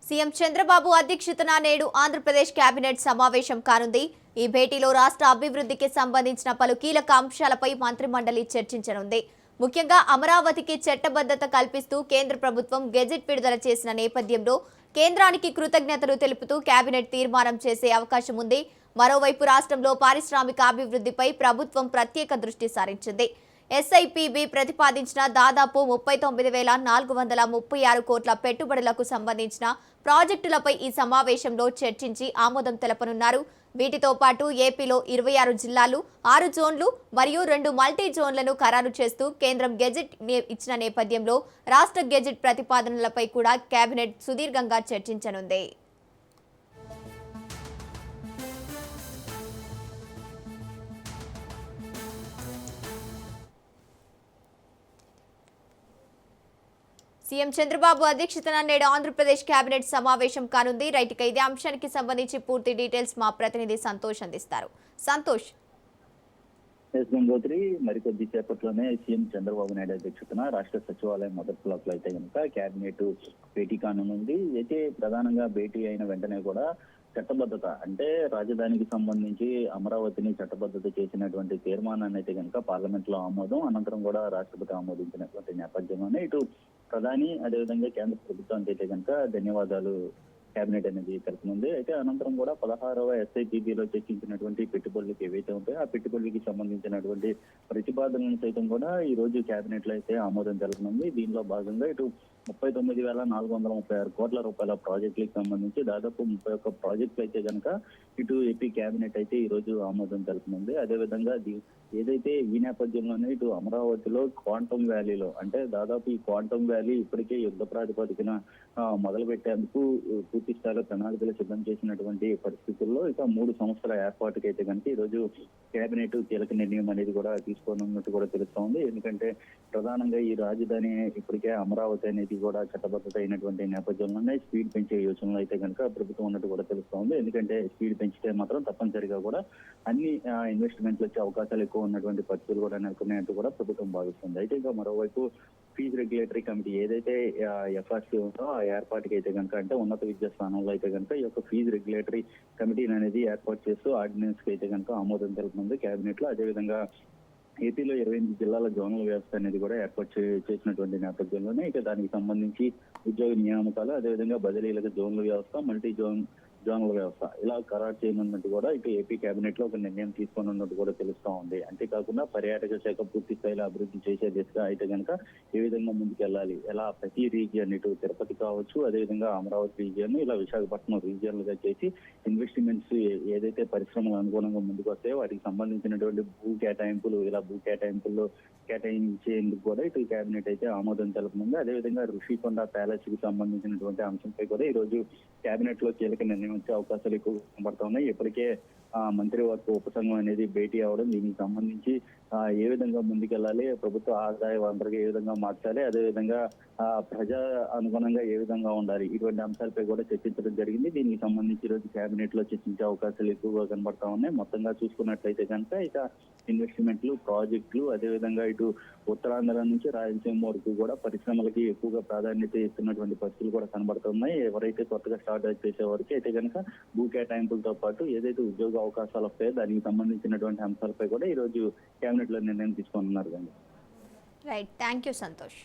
CM Chandrababu అధ్యక్షతన నేడు Andhra Pradesh cabinet సమావేశం కానుంది. ఈ భేటీలో రాష్ట్ర అభివృద్ధికి సంబంధించిన పలు కీలక అంశాలపై మంత్రిమండలి చర్చించనుంది. ముఖ్యంగా అమరావతికి చట్టబద్ధత కల్పిస్తూ కేంద్ర ప్రభుత్వం గెజెట్ విడుదల చేసిన నేపథ్యంలో కేంద్రానికి కృతజ్ఞతలు తెలుపుతూ కేబినెట్ తీర్మానం చేసే అవకాశం ఉంది. మరోవైపు రాష్ట్రంలో పారిశ్రామిక అభివృద్ధిపై ప్రభుత్వం ప్రత్యేక దృష్టి సారించింది. ఎస్ఐపిబి ప్రతిపాదించిన దాదాపు 39,436 కోట్ల పెట్టుబడులకు సంబంధించిన ప్రాజెక్టులపై ఈ సమావేశంలో చర్చించి ఆమోదం తెలపనున్నారు. వీటితో పాటు ఏపీలో 26 జిల్లాలు, 6 జోన్లు మరియు 2 మల్టీ జోన్లను ఖరారు చేస్తూ కేంద్రం గెజెట్ ఇచ్చిన నేపథ్యంలో రాష్ట్ర గెజెట్ ప్రతిపాదనలపై కూడా కేబినెట్ సుదీర్ఘంగా చర్చించనుంది. సీఎం చంద్రబాబు అధ్యక్షతన నేడు ఆంధ్రప్రదేశ్ కేబినెట్ సమావేశం కానుంది. రైట్, ఇదే అంశానికి సంబంధించి పూర్తి డీటెయిల్స్ మా ప్రతినిధి సంతోష్ అందిస్తారు. సంతోష్. గంగోత్రి మరికొద్ది సేపట్లోనే సీఎం చంద్రబాబు నాయుడు అధ్యక్షతన రాష్ట్ర సచివాలయం మొదటి బ్లాక్ లో అయితే కనుక కేబినెట్ భేటీ కానుంది. అయితే ప్రధానంగా భేటీ అయిన వెంటనే కూడా చట్టబద్ధత అంటే రాజధానికి సంబంధించి అమరావతిని చట్టబద్ధత చేసినటువంటి తీర్మానాన్ని అయితే కనుక పార్లమెంట్ లో ఆమోదం అనంతరం కూడా రాష్ట్రపతి ఆమోదించినటువంటి నేపథ్యంలోనే ఇటు ప్రధాని అదేవిధంగా కేంద్ర ప్రభుత్వానికి అయితే కనుక ధన్యవాదాలు కేబినెట్ అనేది తెలుపుతుంది. అయితే అనంతరం కూడా 16వ ఎస్ఐపిబిలో చర్చించినటువంటి పెట్టుబడులకు ఏవైతే ఉంటాయో ఆ పెట్టుబడులకి సంబంధించినటువంటి ప్రతిపాదనలను సైతం కూడా ఈ రోజు కేబినెట్ లో అయితే ఆమోదం తెలుపుతుంది. దీనిలో భాగంగా ఇటు 39,436 కోట్ల రూపాయల ప్రాజెక్టులకు సంబంధించి దాదాపు 31 ప్రాజెక్టులు అయితే కనుక ఇటు ఏపీ కేబినెట్ అయితే ఈ రోజు ఆమోదం తెలుపుతుంది. అదేవిధంగా ఏదైతే ఈ నేపథ్యంలోనే ఇటు అమరావతిలో క్వాంటమ్ వ్యాలీలో అంటే దాదాపు ఈ క్వాంటమ్ వ్యాలీ ఇప్పటికే యుద్ధ ప్రాతిపదికన మొదలు పెట్టేందుకు పూర్తి స్థాయిలో ప్రణాళికలు సిద్ధం చేసినటువంటి పరిస్థితుల్లో ఇక 3 సంవత్సరాల ఏర్పాటుకి అయితే కనుక ఈ రోజు కేబినెట్ కీలక నిర్ణయం అనేది కూడా తీసుకోనున్నట్టు కూడా తెలుస్తోంది. ఎందుకంటే ప్రధానంగా ఈ రాజధాని ఇప్పటికే అమరావతి అనేది కూడా చట్టబద్ధత అయినటువంటి నేపథ్యంలోనే స్పీడ్ పెంచే యోచనలు అయితే కనుక ప్రభుత్వం ఉన్నట్టు కూడా తెలుస్తోంది. ఎందుకంటే స్పీడ్ పెంచితే మాత్రం తప్పనిసరిగా కూడా అన్ని ఇన్వెస్ట్మెంట్లు వచ్చే అవకాశాలు ఎక్కువ ఉన్నటువంటి పరిస్థితులు కూడా నెలకొన్నాయంటూ కూడా ప్రభుత్వం భావిస్తుంది. అయితే ఇంకా మరోవైపు ఫీజు రెగ్యులేటరీ కమిటీ ఏదైతే ఎఫ్ఆర్సీ ఉందో ఆ ఏర్పాటుకి అయితే కనుక అంటే ఉన్నత విద్యా స్థానంలో అయితే కనుక ఈ యొక్క ఫీజు రెగ్యులేటరీ కమిటీని అనేది ఏర్పాటు చేస్తూ ఆర్డినెన్స్ కి అయితే కనుక ఆమోదం తెలుపుతుంది కేబినెట్ లో. అదేవిధంగా ఏపీలో 28 జిల్లాల జోనల్ వ్యవస్థ అనేది కూడా ఏర్పాటు చేసినటువంటి నేపథ్యంలోనే ఇక దానికి సంబంధించి ఉద్యోగ నియామకాలు అదేవిధంగా బదిలీలకు జోన్ల వ్యవస్థ మల్టీ జోనల్ వ్యవస్థ ఇలా ఖరారు చేయనున్నట్టు కూడా ఇటు ఏపీ కేబినెట్ లో ఒక నిర్ణయం తీసుకోనున్నట్టు కూడా తెలుస్తా ఉంది. అంతేకాకుండా పర్యాటక శాఖ పూర్తి స్థాయిలో అభివృద్ధి చేసే దిశగా అయితే కనుక ఏ విధంగా ముందుకెళ్లాలి, ఎలా ప్రతి రీజియన్ ఇటు తిరుపతి కావచ్చు అదేవిధంగా అమరావతి రీజియన్ ఇలా విశాఖపట్నం రీజియన్లుగా చేసి ఇన్వెస్ట్మెంట్స్ ఏదైతే పరిశ్రమలు అనుగుణంగా ముందుకు వస్తాయో వాటికి సంబంధించినటువంటి భూ కేటాయింపులు ఇలా భూ కేటాయింపుల్లో కేటాయించేందుకు కూడా ఇటు కేబినెట్ అయితే ఆమోదం తెలుపుతుంది. అదేవిధంగా ఋషికొండ ప్యాలెస్ కి సంబంధించినటువంటి అంశంపై కూడా ఈ రోజు కేబినెట్ లో కీలక నిర్ణయం వచ్చే అవకాశాలు ఎక్కువ కనబడతా ఉన్నాయి. ఇప్పటికే మంత్రివర్గ ఉపసంఘం అనేది భేటీ అవడం దీనికి సంబంధించి ఏ విధంగా ముందుకెళ్లాలి, ప్రభుత్వ ఆదాయ వనరుగా ఏ విధంగా మార్చాలి, అదేవిధంగా ప్రజా అనుగుణంగా ఏ విధంగా ఉండాలి ఇటువంటి అంశాలపై కూడా చర్చించడం జరిగింది. దీనికి సంబంధించి ఈ రోజు కేబినెట్ లో చర్చించే అవకాశాలు ఎక్కువగా కనబడతా ఉన్నాయి. మొత్తంగా చూసుకున్నట్లయితే కనుక ఇక ఇన్వెస్ట్మెంట్లు ప్రాజెక్టులు అదేవిధంగా ఇటు ఉత్తరాంధ్ర నుంచి రాయలసీమ వరకు కూడా పరిశ్రమలకి ఎక్కువగా ప్రాధాన్యత ఇస్తున్నటువంటి పరిస్థితులు కూడా కనబడుతున్నాయి. ఎవరైతే కొత్తగా స్టార్ట్ చేసే వరకు అయితే కనుక భూ కేటాయింపులతో పాటు ఏదైతే ఉద్యోగ అవకాశాలు వస్తాయో దానికి సంబంధించినటువంటి అంశాలపై కూడా ఈ రోజు కేబినెట్ లో నిర్ణయం తీసుకుంటున్నారు. Right, thank you Santosh.